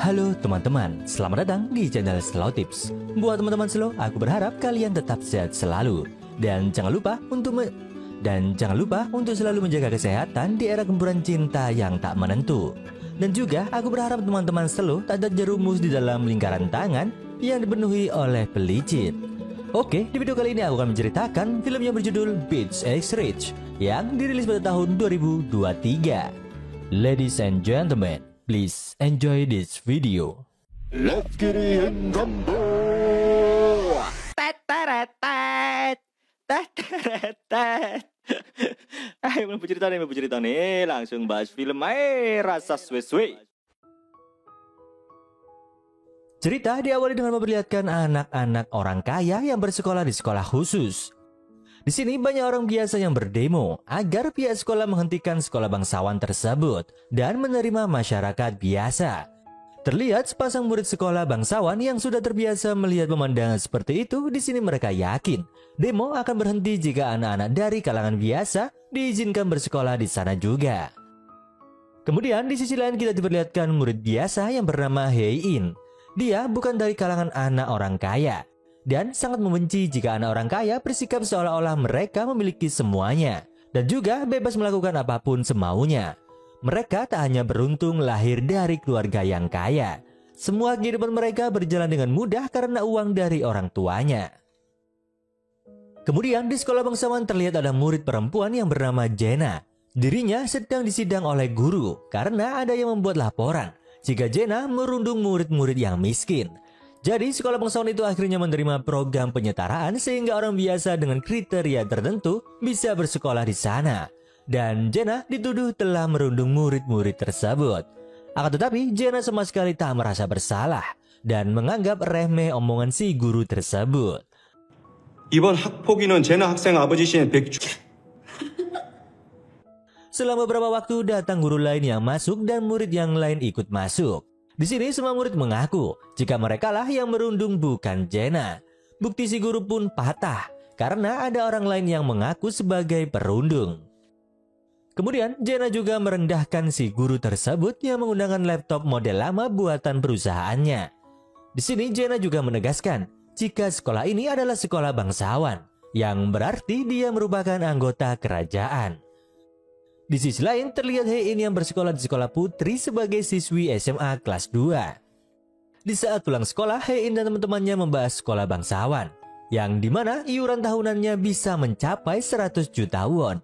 Halo teman-teman, selamat datang di channel Slow Tips. Buat teman-teman slow, aku berharap kalian tetap sehat selalu. Dan jangan lupa untuk selalu menjaga kesehatan di era gempuran cinta yang tak menentu. Dan juga aku berharap teman-teman slow tak terjerumus di dalam lingkaran tangan yang dipenuhi oleh pelicin. Oke, di video kali ini aku akan menceritakan film yang berjudul Bitch X Rich yang dirilis pada tahun 2023. Ladies and gentlemen, please enjoy this video. Let's get in rumble. Ayo mau cerita nih, langsung bahas film rasa suwe-suwe. Cerita diawali dengan memperlihatkan anak-anak orang kaya yang bersekolah di sekolah khusus. Di sini banyak orang biasa yang berdemo agar pihak sekolah menghentikan sekolah bangsawan tersebut dan menerima masyarakat biasa. Terlihat sepasang murid sekolah bangsawan yang sudah terbiasa melihat pemandangan seperti itu. Di sini mereka yakin demo akan berhenti jika anak-anak dari kalangan biasa diizinkan bersekolah di sana juga. Kemudian di sisi lain kita diperlihatkan murid biasa yang bernama Hei-in. Dia bukan dari kalangan anak orang kaya dan sangat membenci jika anak orang kaya bersikap seolah-olah mereka memiliki semuanya dan juga bebas melakukan apapun semaunya. Mereka tak hanya beruntung lahir dari keluarga yang kaya, semua kehidupan mereka berjalan dengan mudah karena uang dari orang tuanya. Kemudian di sekolah bangsawan terlihat ada murid perempuan yang bernama Jenna. Dirinya sedang disidang oleh guru karena ada yang membuat laporan jika Jenna merundung murid-murid yang miskin. Jadi sekolah bangsawan itu akhirnya menerima program penyetaraan sehingga orang biasa dengan kriteria tertentu bisa bersekolah di sana. Dan Jenna dituduh telah merundung murid-murid tersebut. Akan tetapi Jenna sama sekali tak merasa bersalah dan menganggap remeh omongan si guru tersebut. 이번 학폭위는 제나 학생 아버지 씨의 백주. Selama beberapa waktu datang guru lain yang masuk dan murid yang lain ikut masuk. Di sini semua murid mengaku jika merekalah yang merundung bukan Jenna. Bukti si guru pun patah karena ada orang lain yang mengaku sebagai perundung. Kemudian Jenna juga merendahkan si guru tersebut yang menggunakan laptop model lama buatan perusahaannya. Di sini Jenna juga menegaskan jika sekolah ini adalah sekolah bangsawan, yang berarti dia merupakan anggota kerajaan. Di sisi lain terlihat Hei-in yang bersekolah di sekolah putri sebagai siswi SMA kelas 2. Di saat pulang sekolah, Hei-in dan teman-temannya membahas sekolah bangsawan, yang dimana iuran tahunannya bisa mencapai 100 juta won.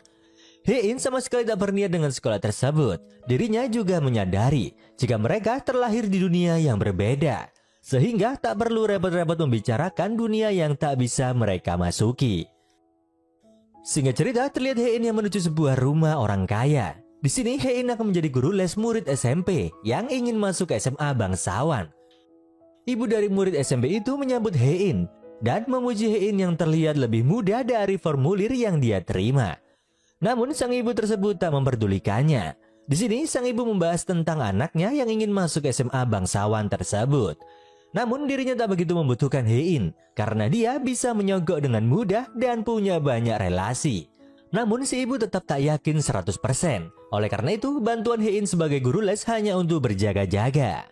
Hei-in sama sekali tak berniat dengan sekolah tersebut. Dirinya juga menyadari jika mereka terlahir di dunia yang berbeda, sehingga tak perlu repot-repot membicarakan dunia yang tak bisa mereka masuki. Singkat cerita, terlihat Hei-in yang menuju sebuah rumah orang kaya. Di sini Hei-in akan menjadi guru les murid SMP yang ingin masuk SMA bangsawan. Ibu dari murid SMP itu menyambut Hei-in dan memuji Hei-in yang terlihat lebih muda dari formulir yang dia terima. Namun sang ibu tersebut tak memperdulikannya. Di sini sang ibu membahas tentang anaknya yang ingin masuk SMA bangsawan tersebut. Namun dirinya tak begitu membutuhkan Hei-in karena dia bisa menyogok dengan mudah dan punya banyak relasi. Namun si ibu tetap tak yakin 100%. Oleh karena itu bantuan Hei-in sebagai guru les hanya untuk berjaga-jaga.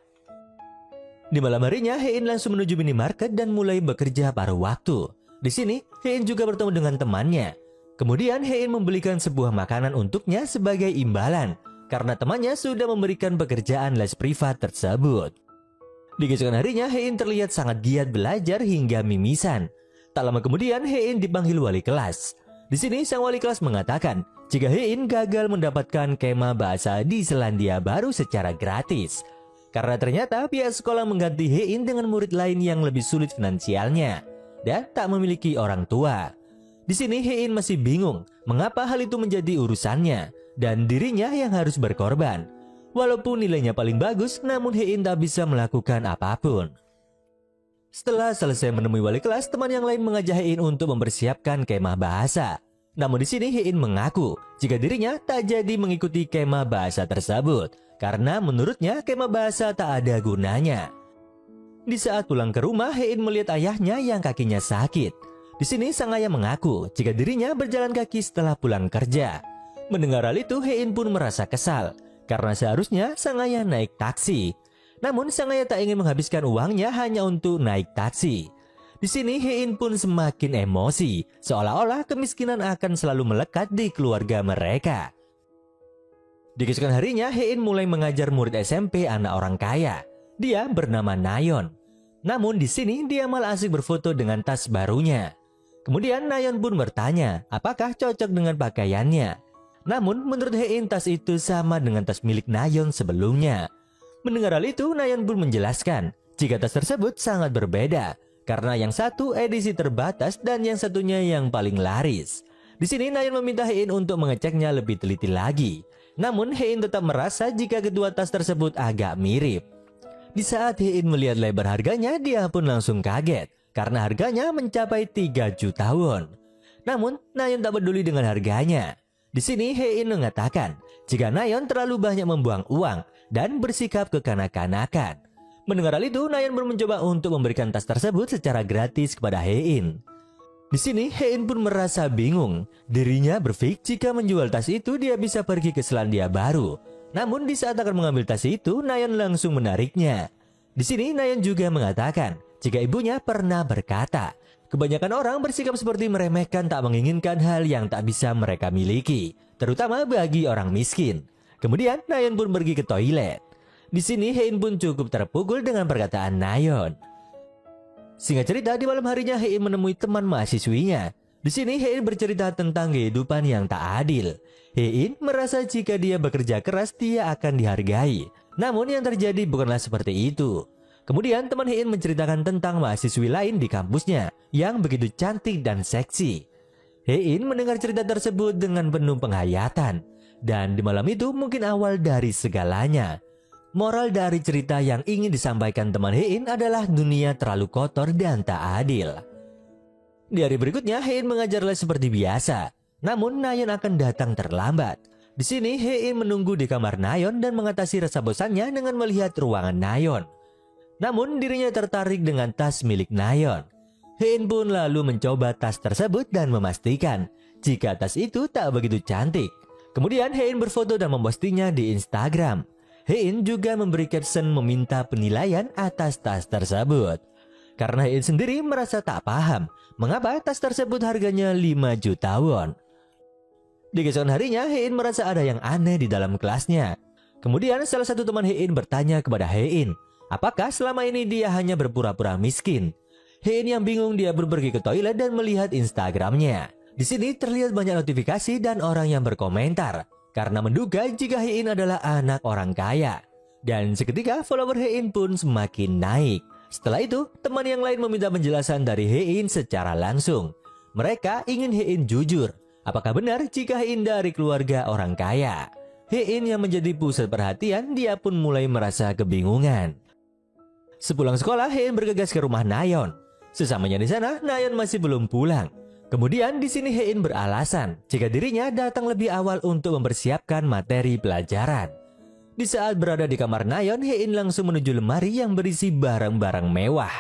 Di malam harinya Hei-in langsung menuju minimarket dan mulai bekerja paruh waktu. Di sini Hei-in juga bertemu dengan temannya. Kemudian Hei-in membelikan sebuah makanan untuknya sebagai imbalan karena temannya sudah memberikan pekerjaan les privat tersebut. Di keesokan harinya, Hei-in terlihat sangat giat belajar hingga mimisan. Tak lama kemudian, Hei-in dipanggil wali kelas. Di sini, sang wali kelas mengatakan jika Hei-in gagal mendapatkan kemah bahasa di Selandia Baru secara gratis. Karena ternyata pihak sekolah mengganti Hei-in dengan murid lain yang lebih sulit finansialnya dan tak memiliki orang tua. Di sini, Hei-in masih bingung mengapa hal itu menjadi urusannya dan dirinya yang harus berkorban. Walaupun nilainya paling bagus, namun Hei-in tak bisa melakukan apapun. Setelah selesai menemui wali kelas, teman yang lain mengajak Hei-in untuk mempersiapkan kemah bahasa. Namun di sini Hei-in mengaku jika dirinya tak jadi mengikuti kemah bahasa tersebut karena menurutnya kemah bahasa tak ada gunanya. Di saat pulang ke rumah, Hei-in melihat ayahnya yang kakinya sakit. Di sini sang ayah mengaku jika dirinya berjalan kaki setelah pulang kerja. Mendengar hal itu, Hei-in pun merasa kesal karena seharusnya sang ayah naik taksi. Namun sang ayah tak ingin menghabiskan uangnya hanya untuk naik taksi. Di sini Hein pun semakin emosi, seolah-olah kemiskinan akan selalu melekat di keluarga mereka. Di keesokan harinya, Hein mulai mengajar murid SMP anak orang kaya. Dia bernama Nayeon. Namun di sini dia malah asik berfoto dengan tas barunya. Kemudian Nayeon pun bertanya, apakah cocok dengan pakaiannya. Namun menurut Hein tas itu sama dengan tas milik Nayeon sebelumnya. Mendengar hal itu, Nayeon pun menjelaskan jika tas tersebut sangat berbeda karena yang satu edisi terbatas dan yang satunya yang paling laris. Di sini Nayeon meminta Hein untuk mengeceknya lebih teliti lagi. Namun Hein tetap merasa jika kedua tas tersebut agak mirip. Di saat Hein melihat lebar harganya, dia pun langsung kaget karena harganya mencapai 3 juta won. Namun Nayeon tak peduli dengan harganya. Di sini Hein mengatakan jika Nayeon terlalu banyak membuang uang dan bersikap kekanak-kanakan. Mendengar hal itu, Nayeon pun mencoba untuk memberikan tas tersebut secara gratis kepada Hein. Di sini Hein pun merasa bingung. Dirinya berpikir jika menjual tas itu dia bisa pergi ke Selandia Baru. Namun di saat akan mengambil tas itu, Nayeon langsung menariknya. Di sini Nayeon juga mengatakan jika ibunya pernah berkata, kebanyakan orang bersikap seperti meremehkan tak menginginkan hal yang tak bisa mereka miliki, terutama bagi orang miskin. Kemudian Nayeon pun pergi ke toilet. Di sini Hein pun cukup terpukul dengan perkataan Nayeon. Singkat cerita, di malam harinya Hein menemui teman mahasiswinya. Di sini Hein bercerita tentang kehidupan yang tak adil. Hein merasa jika dia bekerja keras dia akan dihargai. Namun yang terjadi bukanlah seperti itu. Kemudian teman Hein menceritakan tentang mahasiswi lain di kampusnya yang begitu cantik dan seksi. Hein mendengar cerita tersebut dengan penuh penghayatan. Dan di malam itu mungkin awal dari segalanya. Moral dari cerita yang ingin disampaikan teman Hein adalah dunia terlalu kotor dan tak adil. Di hari berikutnya Hein mengajar les seperti biasa. Namun Nayeon akan datang terlambat. Di sini Hein menunggu di kamar Nayeon dan mengatasi rasa bosannya dengan melihat ruangan Nayeon. Namun dirinya tertarik dengan tas milik Nayeon. Hein pun lalu mencoba tas tersebut dan memastikan jika tas itu tak begitu cantik. Kemudian Hein berfoto dan mempostingnya di Instagram. Hein juga memberi caption meminta penilaian atas tas tersebut. Karena Hein sendiri merasa tak paham mengapa tas tersebut harganya 5 juta won. Di keesokan harinya Hein merasa ada yang aneh di dalam kelasnya. Kemudian salah satu teman Hein bertanya kepada Hein, apakah selama ini dia hanya berpura-pura miskin? Hein yang bingung dia pun pergi ke toilet dan melihat Instagramnya. Di sini terlihat banyak notifikasi dan orang yang berkomentar karena menduga jika Hein adalah anak orang kaya. Dan seketika follower Hein pun semakin naik. Setelah itu, teman yang lain meminta penjelasan dari Hein secara langsung. Mereka ingin Hein jujur. Apakah benar jika Hein dari keluarga orang kaya? Hein yang menjadi pusat perhatian, dia pun mulai merasa kebingungan. Sepulang sekolah, Hein bergegas ke rumah Nayeon. Sesamanya di sana, Nayeon masih belum pulang. Kemudian di sini Hein beralasan jika dirinya datang lebih awal untuk mempersiapkan materi pelajaran. Di saat berada di kamar Nayeon, Hein langsung menuju lemari yang berisi barang-barang mewah.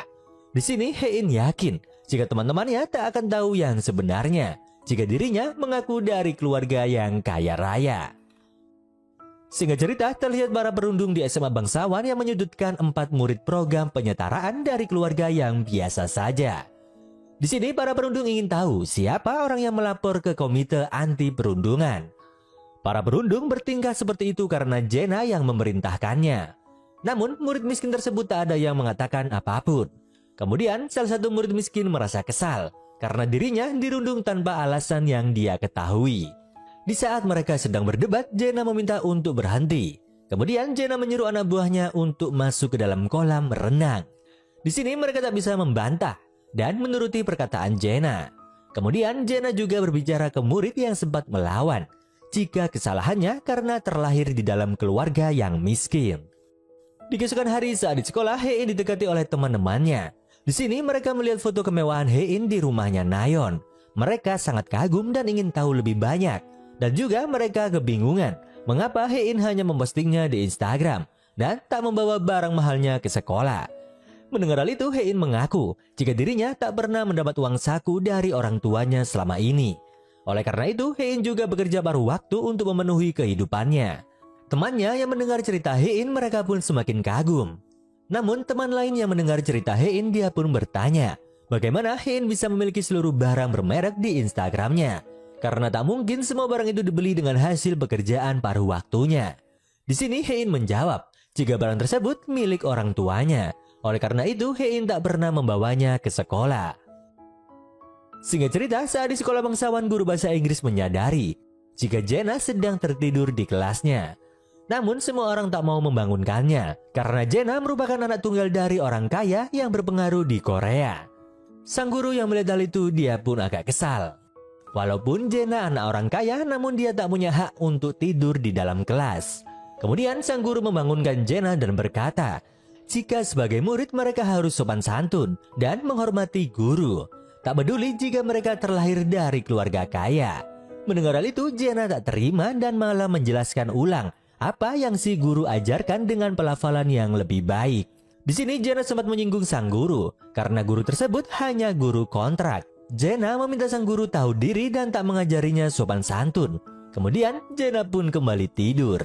Di sini Hein yakin jika teman-temannya tak akan tahu yang sebenarnya jika dirinya mengaku dari keluarga yang kaya raya. Singkat cerita, terlihat para perundung di SMA bangsawan yang menyudutkan 4 murid program penyetaraan dari keluarga yang biasa saja. Di sini para perundung ingin tahu siapa orang yang melapor ke komite anti perundungan. Para perundung bertingkah seperti itu karena Jenna yang memerintahkannya. Namun murid miskin tersebut tak ada yang mengatakan apapun. Kemudian salah satu murid miskin merasa kesal karena dirinya dirundung tanpa alasan yang dia ketahui. Di saat mereka sedang berdebat, Jenna meminta untuk berhenti. Kemudian Jenna menyuruh anak buahnya untuk masuk ke dalam kolam renang. Di sini mereka tak bisa membantah dan menuruti perkataan Jenna. Kemudian Jenna juga berbicara ke murid yang sempat melawan jika kesalahannya karena terlahir di dalam keluarga yang miskin. Di keesokan hari saat di sekolah, Hein didekati oleh teman-temannya. Di sini mereka melihat foto kemewahan Hein di rumahnya Nayeon. Mereka sangat kagum dan ingin tahu lebih banyak. Dan juga mereka kebingungan mengapa Hein hanya mempostingnya di Instagram dan tak membawa barang mahalnya ke sekolah. Mendengar hal itu, Hein mengaku jika dirinya tak pernah mendapat uang saku dari orang tuanya selama ini. Oleh karena itu, Hein juga bekerja paruh waktu untuk memenuhi kehidupannya. Temannya yang mendengar cerita Hein, mereka pun semakin kagum. Namun teman lain yang mendengar cerita Hein, dia pun bertanya, bagaimana Hein bisa memiliki seluruh barang bermerek di Instagramnya? Karena tak mungkin semua barang itu dibeli dengan hasil pekerjaan paruh waktunya. Di sini Hein menjawab, jika barang tersebut milik orang tuanya. Oleh karena itu, Hein tak pernah membawanya ke sekolah. Singkat cerita, saat di sekolah bangsawan, guru bahasa Inggris menyadari jika Jenna sedang tertidur di kelasnya. Namun semua orang tak mau membangunkannya karena Jenna merupakan anak tunggal dari orang kaya yang berpengaruh di Korea. Sang guru yang melihat hal itu, dia pun agak kesal. Walaupun Jenna anak orang kaya, namun dia tak punya hak untuk tidur di dalam kelas. Kemudian sang guru membangunkan Jenna dan berkata, jika sebagai murid mereka harus sopan santun dan menghormati guru. Tak peduli jika mereka terlahir dari keluarga kaya. Mendengar hal itu, Jenna tak terima dan malah menjelaskan ulang apa yang si guru ajarkan dengan pelafalan yang lebih baik. Di sini Jenna sempat menyinggung sang guru karena guru tersebut hanya guru kontrak. Jenna meminta sang guru tahu diri dan tak mengajarinya sopan santun. Kemudian Jenna pun kembali tidur.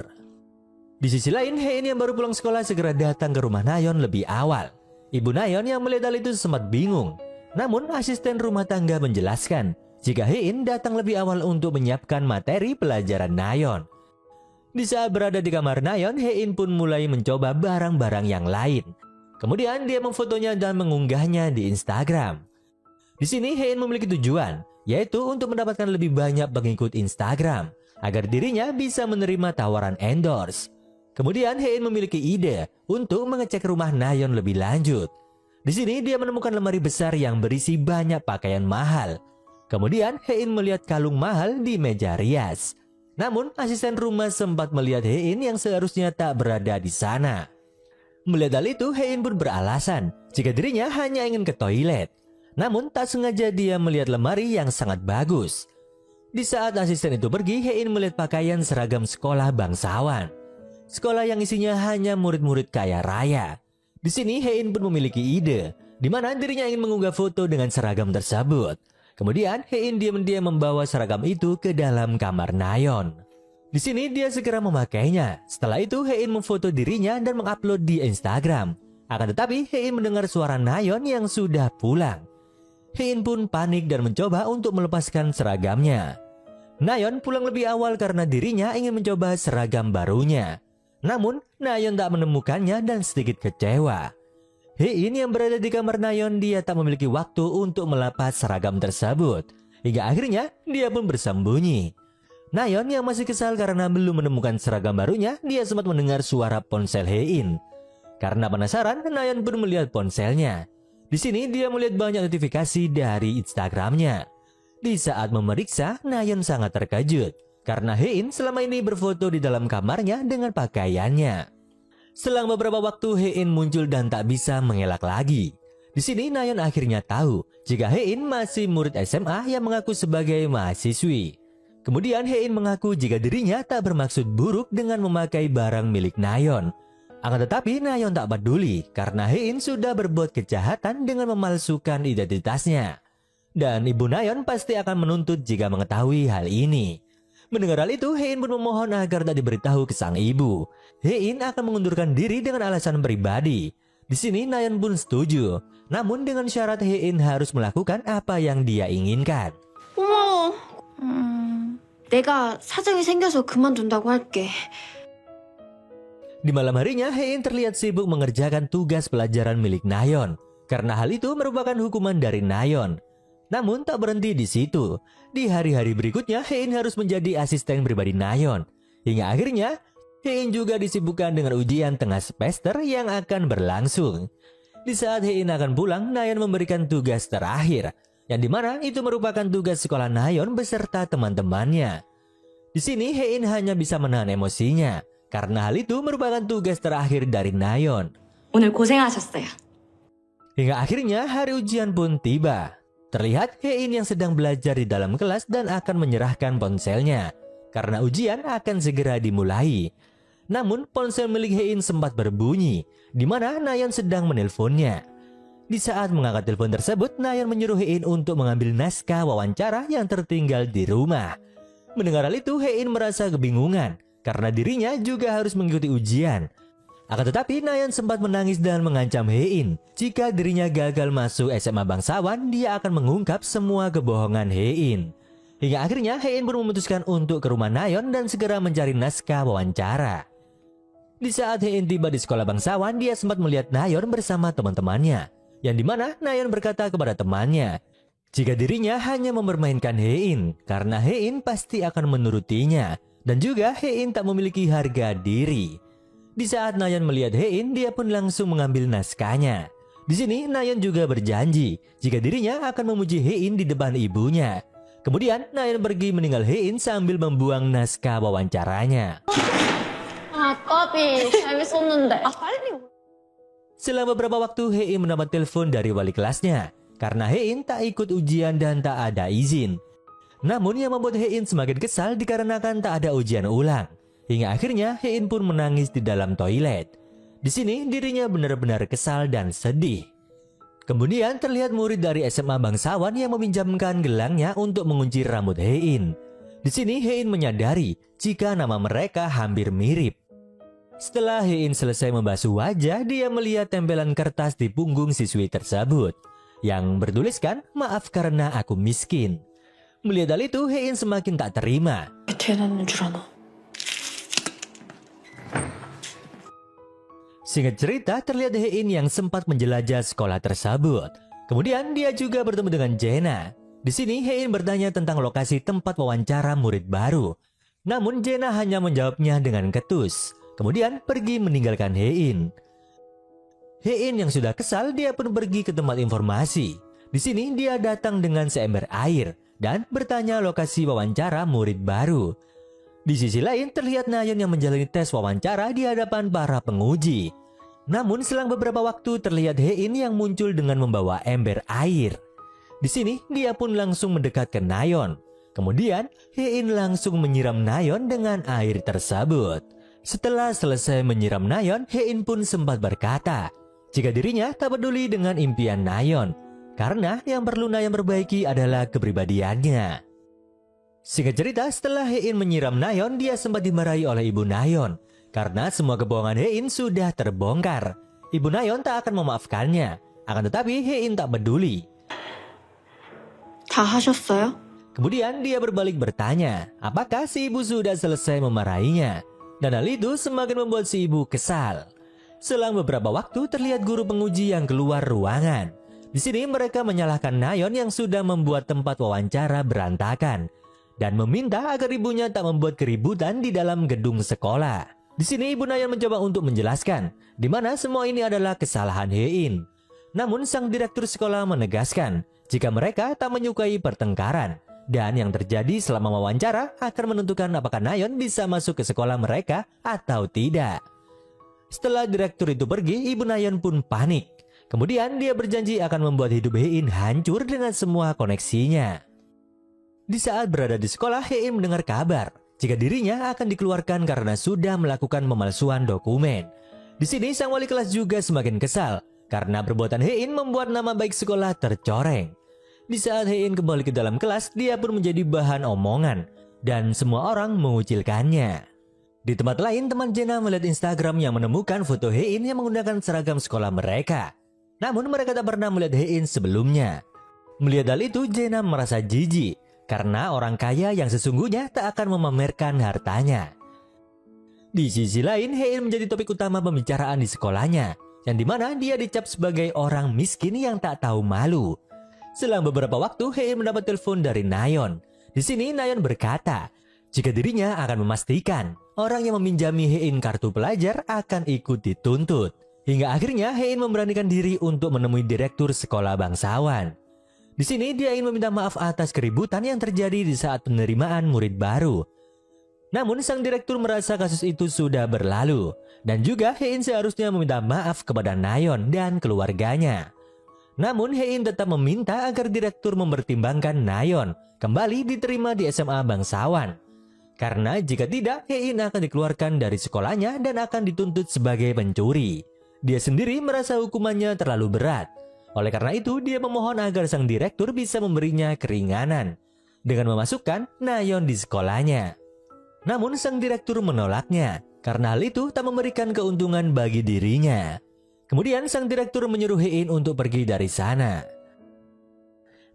Di sisi lain, Hein yang baru pulang sekolah segera datang ke rumah Nayeon lebih awal. Ibu Nayeon yang melihat hal itu sempat bingung. Namun asisten rumah tangga menjelaskan jika Hein datang lebih awal untuk menyiapkan materi pelajaran Nayeon. Di saat berada di kamar Nayeon, Hein pun mulai mencoba barang-barang yang lain. Kemudian dia memfotonya dan mengunggahnya di Instagram. Di sini Hein memiliki tujuan, yaitu untuk mendapatkan lebih banyak pengikut Instagram, agar dirinya bisa menerima tawaran endorse. Kemudian Hein memiliki ide untuk mengecek rumah Nayeon lebih lanjut. Di sini dia menemukan lemari besar yang berisi banyak pakaian mahal. Kemudian Hein melihat kalung mahal di meja rias. Namun asisten rumah sempat melihat Hein yang seharusnya tak berada di sana. Melihat hal itu, Hein pun beralasan jika dirinya hanya ingin ke toilet. Namun tak sengaja dia melihat lemari yang sangat bagus. Di saat asisten itu pergi, Hein melihat pakaian seragam sekolah bangsawan. Sekolah yang isinya hanya murid-murid kaya raya. Di sini Hein pun memiliki ide, di mana dirinya ingin mengunggah foto dengan seragam tersebut. Kemudian Hein diam-diam membawa seragam itu ke dalam kamar Nayeon. Di sini dia segera memakainya. Setelah itu Hein memfoto dirinya dan mengupload di Instagram. Akan tetapi Hein mendengar suara Nayeon yang sudah pulang. Hein pun panik dan mencoba untuk melepaskan seragamnya. Nayeon pulang lebih awal karena dirinya ingin mencoba seragam barunya. Namun Nayeon tak menemukannya dan sedikit kecewa. Hein yang berada di kamar Nayeon, dia tak memiliki waktu untuk melepas seragam tersebut. Hingga akhirnya dia pun bersembunyi. Nayeon yang masih kesal karena belum menemukan seragam barunya, dia sempat mendengar suara ponsel Hein. Karena penasaran, Nayeon pun melihat ponselnya. Di sini dia melihat banyak notifikasi dari Instagramnya. Di saat memeriksa, Nayeon sangat terkejut karena Hein selama ini berfoto di dalam kamarnya dengan pakaiannya. Selang beberapa waktu Hein muncul dan tak bisa mengelak lagi. Di sini Nayeon akhirnya tahu jika Hein masih murid SMA yang mengaku sebagai mahasiswi. Kemudian Hein mengaku jika dirinya tak bermaksud buruk dengan memakai barang milik Nayeon. Akan tetapi Nayeon tak peduli karena Hein sudah berbuat kejahatan dengan memalsukan identitasnya. Dan ibu Nayeon pasti akan menuntut jika mengetahui hal ini. Mendengar hal itu, Hein pun memohon agar tak diberitahu ke sang ibu. Hein akan mengundurkan diri dengan alasan pribadi. Di sini Nayeon pun setuju. Namun dengan syarat Hein harus melakukan apa yang dia inginkan. 어머, 내가 사정이 생겨서 그만둔다고 할게. Di malam harinya, Hein terlihat sibuk mengerjakan tugas pelajaran milik Nayeon. Karena hal itu merupakan hukuman dari Nayeon. Namun tak berhenti di situ. Di hari-hari berikutnya, Hein harus menjadi asisten pribadi Nayeon. Hingga akhirnya, Hein juga disibukkan dengan ujian tengah semester yang akan berlangsung. Di saat Hein akan pulang, Nayeon memberikan tugas terakhir, yang dimana itu merupakan tugas sekolah Nayeon beserta teman-temannya. Di sini Hein hanya bisa menahan emosinya, karena hal itu merupakan tugas terakhir dari Nayeon. 오늘 고생하셨어요. Hingga akhirnya hari ujian pun tiba. Terlihat Hein yang sedang belajar di dalam kelas dan akan menyerahkan ponselnya, karena ujian akan segera dimulai. Namun ponsel milik Hein sempat berbunyi, di mana Nayeon sedang menelponnya. Di saat mengangkat telepon tersebut, Nayeon menyuruh Hein untuk mengambil naskah wawancara yang tertinggal di rumah. Mendengar hal itu, Hein merasa kebingungan, karena dirinya juga harus mengikuti ujian. Akan tetapi Nayeon sempat menangis dan mengancam Hein. Jika dirinya gagal masuk SMA bangsawan, dia akan mengungkap semua kebohongan Hein. Hingga akhirnya Hein pun memutuskan untuk ke rumah Nayeon dan segera mencari naskah wawancara. Di saat Hein tiba di sekolah bangsawan, dia sempat melihat Nayeon bersama teman-temannya. Yang dimana Nayeon berkata kepada temannya, jika dirinya hanya mempermainkan Hein, karena Hein pasti akan menurutinya. Dan juga Hein tak memiliki harga diri. Di saat Nayeon melihat Hein, dia pun langsung mengambil naskahnya. Di sini Nayeon juga berjanji jika dirinya akan memuji Hein di depan ibunya. Kemudian Nayeon pergi meninggal Hein sambil membuang naskah wawancaranya. 아까비 재밌었는데. 빨리. Setelah beberapa waktu Hein mendapat telepon dari wali kelasnya karena Hein tak ikut ujian dan tak ada izin. Namun yang membuat Hein semakin kesal dikarenakan tak ada ujian ulang. Hingga akhirnya Hein pun menangis di dalam toilet. Di sini dirinya benar-benar kesal dan sedih. Kemudian terlihat murid dari SMA bangsawan yang meminjamkan gelangnya untuk mengunci rambut Hein. Di sini Hein menyadari jika nama mereka hampir mirip. Setelah Hein selesai membasuh wajah, dia melihat tempelan kertas di punggung siswi tersebut yang bertuliskan "Maaf karena aku miskin". Melihat hal itu, Hein semakin tak terima. Singkat cerita, terlihat Hein yang sempat menjelajah sekolah tersebut. Kemudian dia juga bertemu dengan Jena. Di sini Hein bertanya tentang lokasi tempat wawancara murid baru. Namun Jena hanya menjawabnya dengan ketus. Kemudian pergi meninggalkan Hein. Hein yang sudah kesal, dia pun pergi ke tempat informasi. Di sini dia datang dengan seember air dan bertanya lokasi wawancara murid baru. Di sisi lain terlihat Nayeon yang menjalani tes wawancara di hadapan para penguji. Namun selang beberapa waktu terlihat Hein yang muncul dengan membawa ember air. Di sini dia pun langsung mendekat ke Nayeon. Kemudian Hein langsung menyiram Nayeon dengan air tersebut. Setelah selesai menyiram Nayeon, Hein pun sempat berkata jika dirinya tak peduli dengan impian Nayeon, karena yang perlu Nayeon perbaiki adalah kepribadiannya. Singkat cerita, setelah Hein menyiram Nayeon, dia sempat dimarahi oleh ibu Nayeon karena semua kebohongan Hein sudah terbongkar. Ibu Nayeon tak akan memaafkannya, akan tetapi Hein tak peduli. 다 하셨어요? Kemudian dia berbalik bertanya, apakah si ibu sudah selesai memarahinya? Dan hal itu semakin membuat si ibu kesal. Selang beberapa waktu terlihat guru penguji yang keluar ruangan. Di sini mereka menyalahkan Nayeon yang sudah membuat tempat wawancara berantakan dan meminta agar ibunya tak membuat keributan di dalam gedung sekolah. Di sini ibu Nayeon mencoba untuk menjelaskan di mana semua ini adalah kesalahan Hein. Namun sang direktur sekolah menegaskan jika mereka tak menyukai pertengkaran dan yang terjadi selama wawancara akan menentukan apakah Nayeon bisa masuk ke sekolah mereka atau tidak. Setelah direktur itu pergi, ibu Nayeon pun panik. Kemudian dia berjanji akan membuat hidup Hein hancur dengan semua koneksinya. Di saat berada di sekolah, Hein mendengar kabar jika dirinya akan dikeluarkan karena sudah melakukan pemalsuan dokumen. Di sini sang wali kelas juga semakin kesal karena perbuatan Hein membuat nama baik sekolah tercoreng. Di saat Hein kembali ke dalam kelas, dia pun menjadi bahan omongan dan semua orang mengucilkannya. Di tempat lain, teman Jena melihat Instagram yang menemukan foto Hein yang menggunakan seragam sekolah mereka. Namun mereka tak pernah melihat Hein sebelumnya. Melihat hal itu, Jena merasa jijik karena orang kaya yang sesungguhnya tak akan memamerkan hartanya. Di sisi lain, Hein menjadi topik utama pembicaraan di sekolahnya, yang dimana dia dicap sebagai orang miskin yang tak tahu malu. Selang beberapa waktu, Hein mendapat telepon dari Nayeon. Di sini Nayeon berkata jika dirinya akan memastikan orang yang meminjami Hein kartu pelajar akan ikut dituntut. Hingga akhirnya Hein memberanikan diri untuk menemui direktur sekolah bangsawan. Di sini dia ingin meminta maaf atas keributan yang terjadi di saat penerimaan murid baru. Namun sang direktur merasa kasus itu sudah berlalu dan juga Hein seharusnya meminta maaf kepada Nayeon dan keluarganya. Namun Hein tetap meminta agar direktur mempertimbangkan Nayeon kembali diterima di SMA bangsawan. Karena jika tidak, Hein akan dikeluarkan dari sekolahnya dan akan dituntut sebagai pencuri. Dia sendiri merasa hukumannya terlalu berat. Oleh karena itu, dia memohon agar sang direktur bisa memberinya keringanan dengan memasukkan Nayeon di sekolahnya. Namun sang direktur menolaknya karena hal itu tak memberikan keuntungan bagi dirinya. Kemudian sang direktur menyuruh Hein untuk pergi dari sana.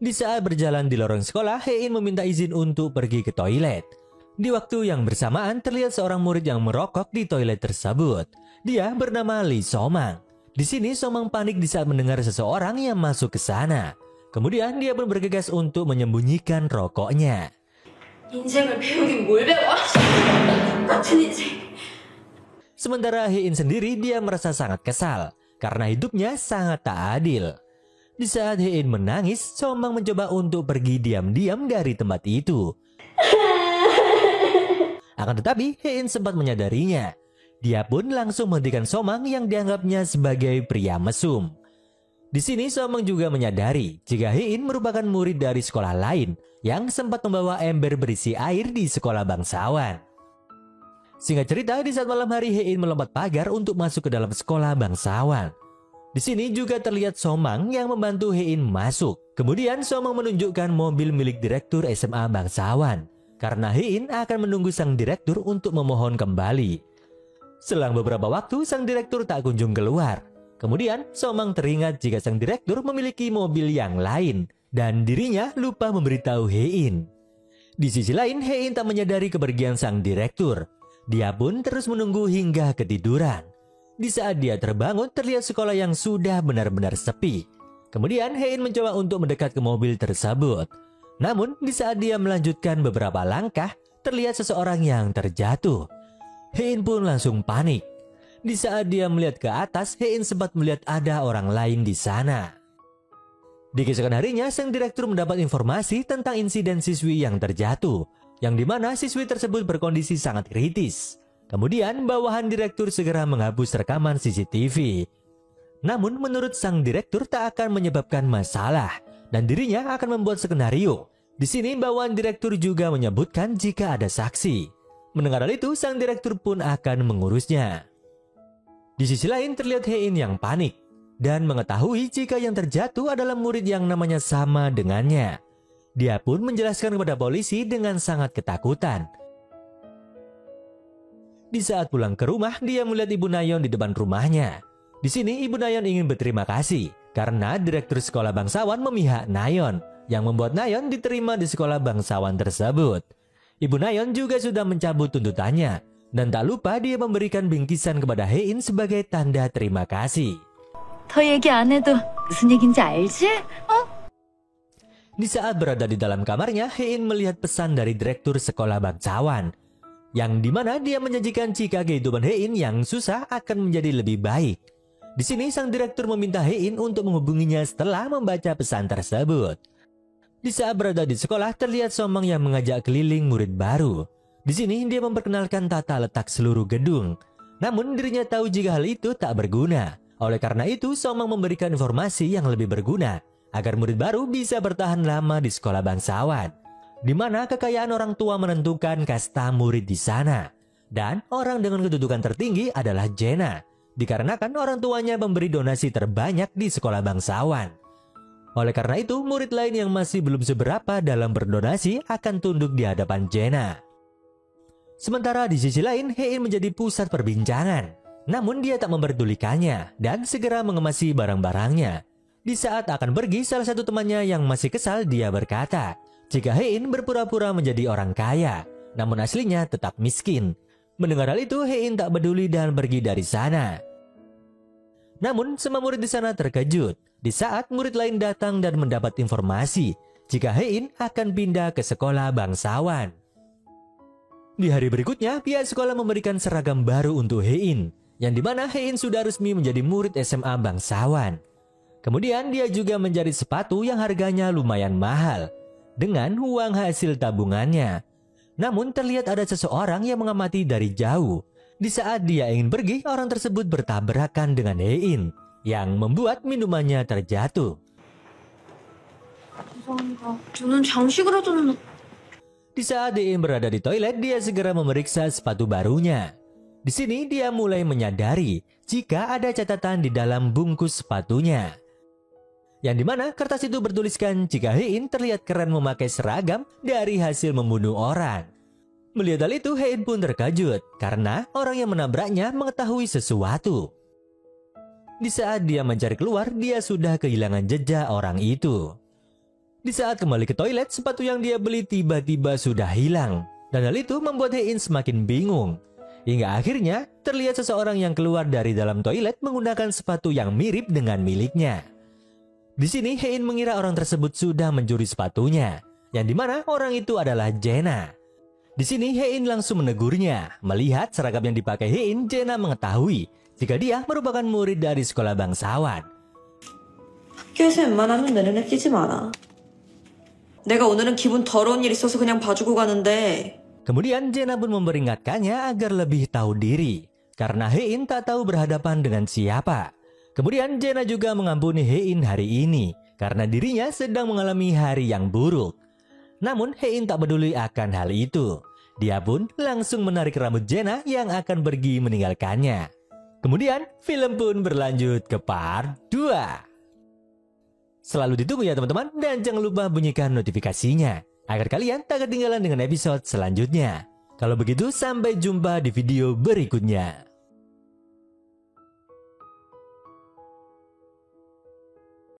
Di saat berjalan di lorong sekolah, Hein meminta izin untuk pergi ke toilet. Di waktu yang bersamaan terlihat seorang murid yang merokok di toilet tersebut. Dia bernama Lee Somang. Di sini Somang panik di saat mendengar seseorang yang masuk ke sana. Kemudian dia pun bergegas untuk menyembunyikan rokoknya. 인생을 배우긴 뭘 배워? 같은 인생. Sementara Hein sendiri dia merasa sangat kesal karena hidupnya sangat tak adil. Di saat Hein menangis, Somang mencoba untuk pergi diam-diam dari tempat itu. Akan tetapi Hein sempat menyadarinya. Dia pun langsung menghentikan Somang yang dianggapnya sebagai pria mesum. Di sini Somang juga menyadari jika Hein merupakan murid dari sekolah lain yang sempat membawa ember berisi air di sekolah bangsawan. Singkat cerita, di saat malam hari Hein melompat pagar untuk masuk ke dalam sekolah bangsawan. Di sini juga terlihat Somang yang membantu Hein masuk. Kemudian Somang menunjukkan mobil milik direktur SMA bangsawan karena Hein akan menunggu sang direktur untuk memohon kembali. Selang beberapa waktu sang direktur tak kunjung keluar. Kemudian Somang teringat jika sang direktur memiliki mobil yang lain dan dirinya lupa memberitahu Hein. Di sisi lain, Hein tak menyadari kepergian sang direktur. Dia pun terus menunggu hingga ketiduran. Di saat dia terbangun, terlihat sekolah yang sudah benar-benar sepi. Kemudian Hein mencoba untuk mendekat ke mobil tersebut. Namun di saat dia melanjutkan beberapa langkah, terlihat seseorang yang terjatuh. Hein pun langsung panik. Di saat dia melihat ke atas, Hein sempat melihat ada orang lain di sana. Di keesokan harinya, sang direktur mendapat informasi tentang insiden siswi yang terjatuh, yang dimana siswi tersebut berkondisi sangat kritis. Kemudian bawahan direktur segera menghapus rekaman CCTV. Namun menurut sang direktur tak akan menyebabkan masalah dan dirinya akan membuat skenario. Di sini bawahan direktur juga menyebutkan jika ada saksi. Mendengar hal itu, sang direktur pun akan mengurusnya. Di sisi lain terlihat Hein yang panik dan mengetahui jika yang terjatuh adalah murid yang namanya sama dengannya. Dia pun menjelaskan kepada polisi dengan sangat ketakutan. Di saat pulang ke rumah, dia melihat Ibu Nayon di depan rumahnya. Di sini Ibu Nayon ingin berterima kasih karena direktur sekolah bangsawan memihak Nayon, yang membuat Nayon diterima di sekolah bangsawan tersebut. Ibu Nayon juga sudah mencabut tuntutannya dan tak lupa dia memberikan bingkisan kepada Hein sebagai tanda terima kasih. 더 얘기 안 해도 무슨 얘긴지 알지? Di saat berada di dalam kamarnya, Hein melihat pesan dari direktur sekolah bangsawan, yang dimana dia menjanjikan jika kehidupan Hein yang susah akan menjadi lebih baik. Di sini sang direktur meminta Hein untuk menghubunginya setelah membaca pesan tersebut. Di saat berada di sekolah, terlihat Somang yang mengajak keliling murid baru. Di sini dia memperkenalkan tata letak seluruh gedung. Namun dirinya tahu jika hal itu tak berguna. Oleh karena itu, Somang memberikan informasi yang lebih berguna agar murid baru bisa bertahan lama di sekolah bangsawan, di mana kekayaan orang tua menentukan kasta murid di sana. Dan orang dengan kedudukan tertinggi adalah Jenna, dikarenakan orang tuanya memberi donasi terbanyak di sekolah bangsawan. Oleh karena itu, murid lain yang masih belum seberapa dalam berdonasi akan tunduk di hadapan Jenna. Sementara di sisi lain, Hein menjadi pusat perbincangan. Namun dia tak memperdulikannya dan segera mengemasi barang-barangnya. Di saat akan pergi, salah satu temannya yang masih kesal dia berkata, jika Hein berpura-pura menjadi orang kaya, namun aslinya tetap miskin. Mendengar hal itu, Hein tak peduli dan pergi dari sana. Namun semua murid di sana terkejut di saat murid lain datang dan mendapat informasi jika Hein akan pindah ke sekolah bangsawan. Di hari berikutnya, pihak sekolah memberikan seragam baru untuk Hein, yang dimana Hein sudah resmi menjadi murid SMA bangsawan. Kemudian dia juga mencari sepatu yang harganya lumayan mahal dengan uang hasil tabungannya. Namun terlihat ada seseorang yang mengamati dari jauh. Di saat dia ingin pergi, orang tersebut bertabrakan dengan Hein yang membuat minumannya terjatuh. 죄송합니다. 저는 장식으로 줬는데. Di saat Hein berada di toilet, dia segera memeriksa sepatu barunya. Di sini dia mulai menyadari jika ada catatan di dalam bungkus sepatunya, yang dimana kertas itu bertuliskan jika Hein terlihat keren memakai seragam dari hasil membunuh orang. Melihat hal itu, Hein pun terkejut karena orang yang menabraknya mengetahui sesuatu. Di saat dia mencari keluar, dia sudah kehilangan jejak orang itu. Di saat kembali ke toilet, sepatu yang dia beli tiba-tiba sudah hilang. Dan hal itu membuat Hein semakin bingung. Hingga akhirnya terlihat seseorang yang keluar dari dalam toilet menggunakan sepatu yang mirip dengan miliknya. Di sini Hein mengira orang tersebut sudah mencuri sepatunya, yang dimana orang itu adalah Jenna. Di sini Hein langsung menegurnya. Melihat seragam yang dipakai Hein, Jenna mengetahui jika dia merupakan murid dari sekolah bangsawan. 학교에서 웬만하면 내 눈에 띄지 마라. 내가 오늘은 기분 더러운 일 있어서 그냥 봐주고 가는데. Kemudian Jenna pun memperingatkannya agar lebih tahu diri, karena Hein tak tahu berhadapan dengan siapa. Kemudian Jenna juga mengampuni Hein hari ini, karena dirinya sedang mengalami hari yang buruk. Namun Hein tak peduli akan hal itu. Dia pun langsung menarik rambut Jenna yang akan pergi meninggalkannya. Kemudian film pun berlanjut ke part 2. Selalu ditunggu ya teman-teman, dan jangan lupa bunyikan notifikasinya agar kalian tak ketinggalan dengan episode selanjutnya. Kalau begitu sampai jumpa di video berikutnya.